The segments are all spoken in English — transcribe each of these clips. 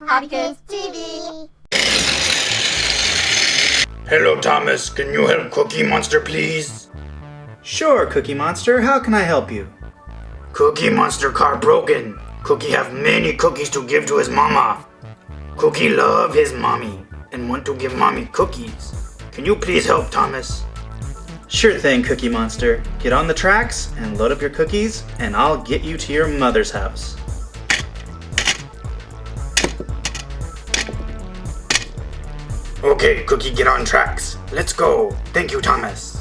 HobbyKidsTV. Hello, Thomas. Can you help Cookie Monster, please? Sure, Cookie Monster. How can I help you? Cookie Monster car broken. Cookie have many cookies to give to his mama. Cookie love his mommy and want to give mommy cookies. Can you please help, Thomas? Sure thing, Cookie Monster. Get on the tracks and load up your cookies, and I'll get you to your mother's house. Okay, Cookie, get on tracks. Let's go. Thank you, Thomas.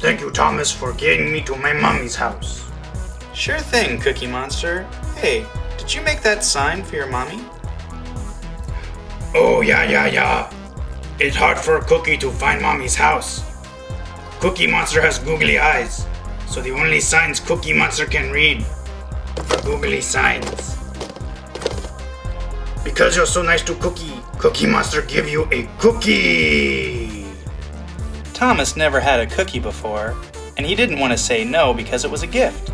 Thank you, Thomas, for getting me to my mommy's house. Sure thing, Cookie Monster. Hey, did you make that sign for your mommy? Oh, yeah. It's hard for Cookie to find mommy's house. Cookie Monster has googly eyes, so the only signs Cookie Monster can read are googly signs. Because you're so nice to Cookie, Cookie Monster give you a cookie. Thomas never had a cookie before, and he didn't want to say no because it was a gift.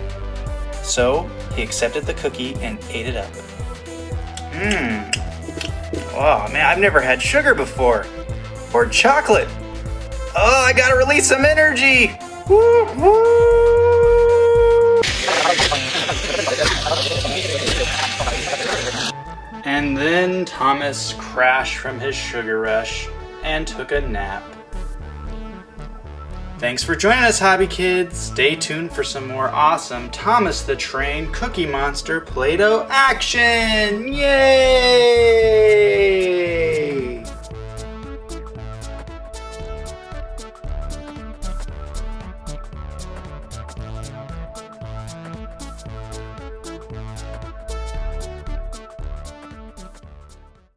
So he accepted the cookie and ate it up. Oh man, I've never had sugar before. Or chocolate. Oh, I gotta release some energy. Woo, woo. And then Thomas crashed from his sugar rush and took a nap. Thanks for joining us, Hobby Kids. Stay tuned for some more awesome Thomas the Train Cookie Monster Play-Doh action! Yay!